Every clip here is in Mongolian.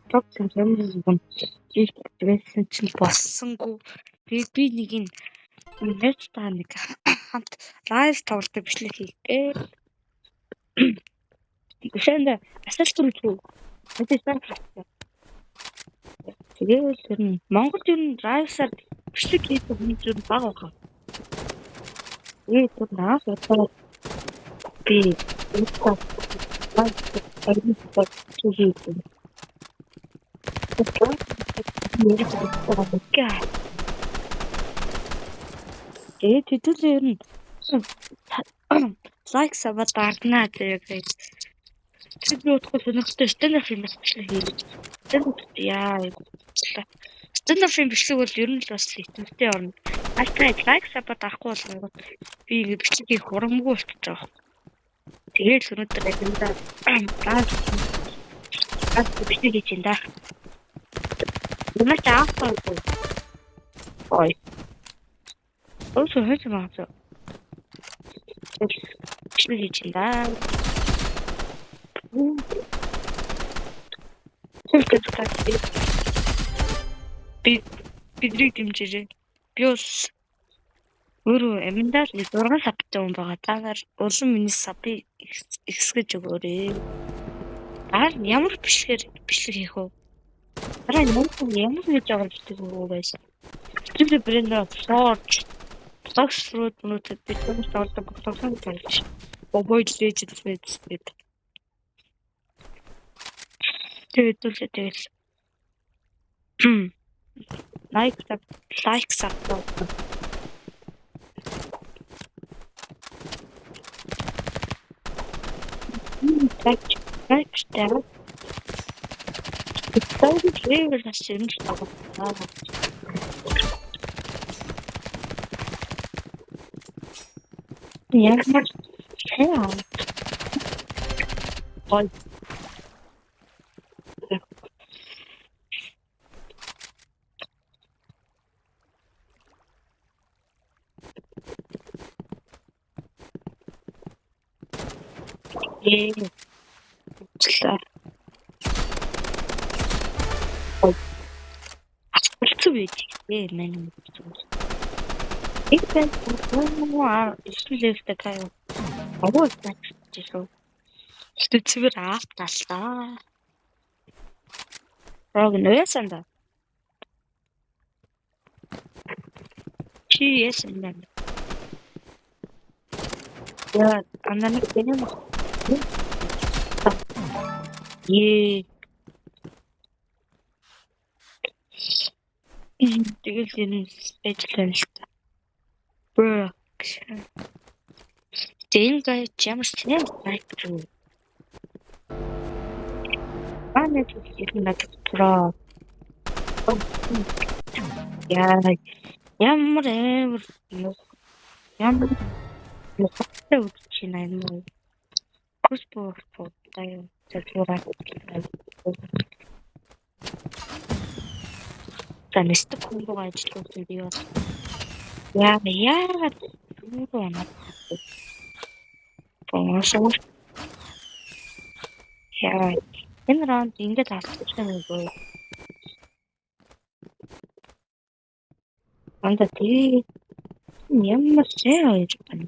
топ юм ийгсэн чинь боссонгүй. Би нэг юм нэстаа нэг хамт лайв тоглолт бичлэг хийгээ. Гэшэндэ асуултууд тэгээд тэр нь Монголд ер нь лайвсаар бичлэг хийдэг хүн зөв бага байгаа. Тэр наас одоо би хэдүүлээ ер нь лайк саваа дарнаа тэгээд чи бодох сонирхолтой stand-up юм бичлэг хийлээ. Stand-up юм бичлэг бол ер нь л бас хитэмтэй орно. Лайк саваа дарахгүй бол би ингэ бичлэг хийх хурамгүй болчих жоох. Тэгээд өнөөдөр агенда бичлэг хийж энэ да. Ямар ч аахгүй. Ой. Өөсөө хэвчээ маасаа. Бичлэг хийж энэ да. Бидний дэмжээрэй. Би бас өөрөө аминдаа 6 сабтай хүн байгаа. Тагаар улам миний сабыг ихсгэж өгөөрэй. Ямар бичлэг хийх вэ? Ямар хийж байгаа бичлэг өгөө байсан. Тэр брэнд шорт Foxfruit нүдэд бид тоглодог тоглосон гэж. Mobile Legends гэдэг. Тэгээд лайк саб тэгэл энэ ажлаа л та. Дэн гай ямар ч юм лайк шүү. Манай их надад про. Ямар хаттай үчина юм. Куспор таа зөвхөн таньстаг хүмүүс ажиллаж байгаа. Яагаад юу байна? Бонсоо. Энэ раунд ингээд авчихсан юм уу? Анда тий ямар ч юм.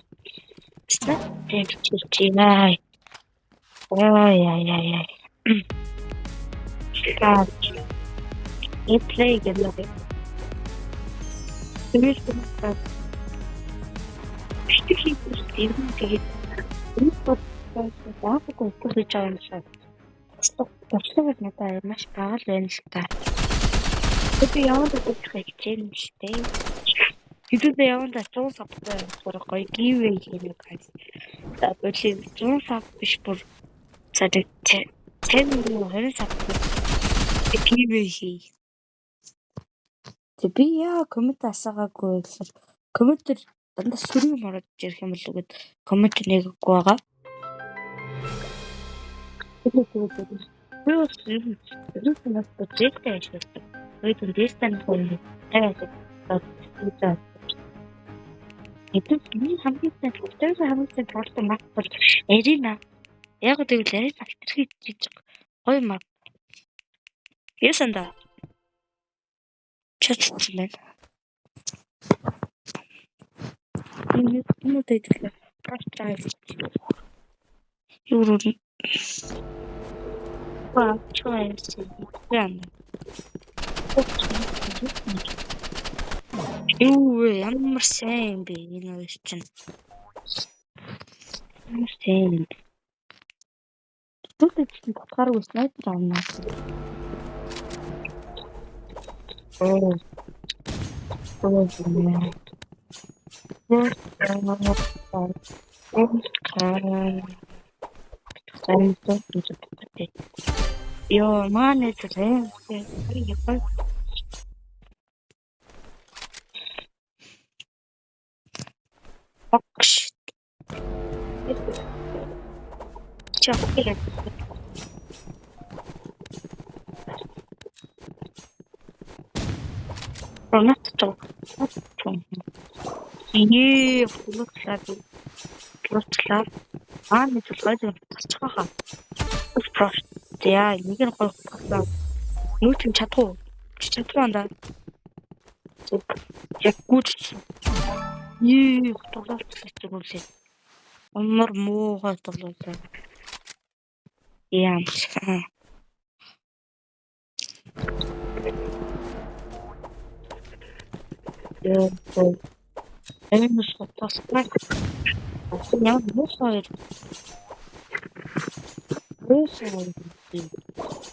Статик чичинай. Ай. И плей гэдэг. Тэгээд Тэстэй надад маш бага л байна л та. Би яваад үзэх юм штэ. Хэдүүдээ яваад 100 сабтай гоё giveaway хийх гэж. Тэгвэл 100 саб биш бүр цадаг 20 сабтай giveaway хий. Би коммент асаагаагүй л комментэр дандаа сүрэн ороод ирэх юм л үгээд коммент нэггүй байгаа. Terus nas proyectos este hoy donde están con itu ini hampir просто мактал Эрина Яг гэвэл арай алтерхий жижиг гоё мап. Ясанда. Чатсан байна. Энэ дэйдээ. Гартаа. Юуруу. Ба, чойс. Яна. Юу ямар сайн бэ энэ үе чинь. Ямар сайн. Түлхэж татгааргүй снайпер авна. Оо. Yo, man, it's a thing. Oh, shit. Chocolate. Ronaldo. Yeah, looks like. Man, it's a legend. Яа, нэг нь гоё боллоо. Нүүч нь чадах уу? Чадвараа. Яг гүж. Тоглолцсон зүйлээ. Умар муугай тоглолоо. Яам. Энэ шатастай. Яа, муухай.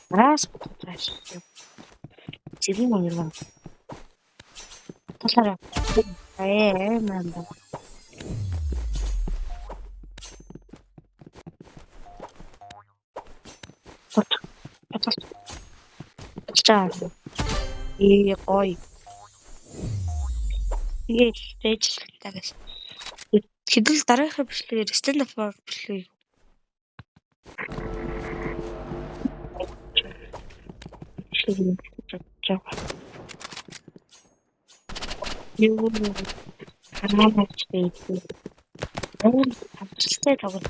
Раз потратишь. Тебе наверное. Послушай. Надо. Вот. Это. Сейчас. И ой. Есть стэйж тагс. Хэдүүл дараахаа бичлэгээр stand up бичлэгийг. Юу хараач бийтэй. Өөр авчиртай тоглох.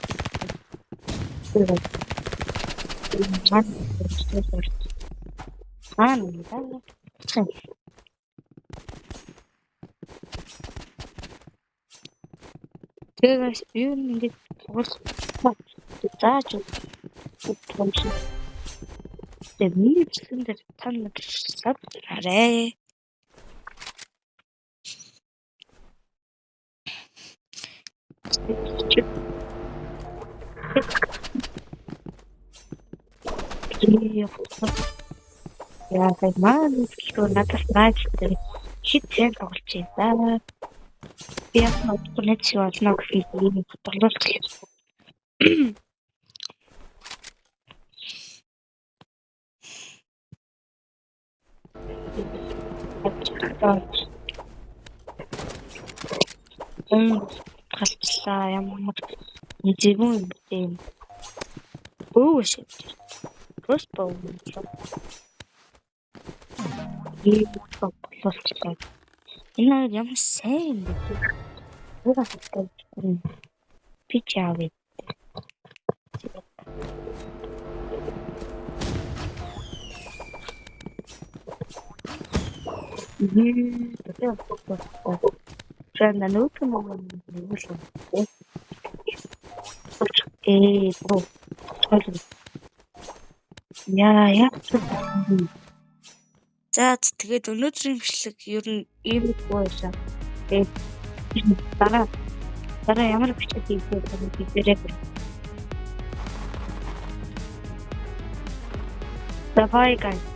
Тэгээс юу ингэж тоглох. Заач. Тэгээд миний бичлэгэн дээр та нар сабскрайб. Яа, тэгээд маань ч надад наач дээр хитэн тоглож байна. Би яг нэг ч болно гэсэн юм бодлоо. Галчлаа ямар нэгэн юм. Өө шээ. Просто болчихлоо. Энэ ямар сайн бэ? Угаасаа пичаавэ. Жана нөтөн юм шүү. Яа. За тэгээд өнөөдрийн бичлэг ер нь ийм байсан. Тэгээд дараа ямар бичлэг хийх вэ гэдээ хэлээ. Bye guys.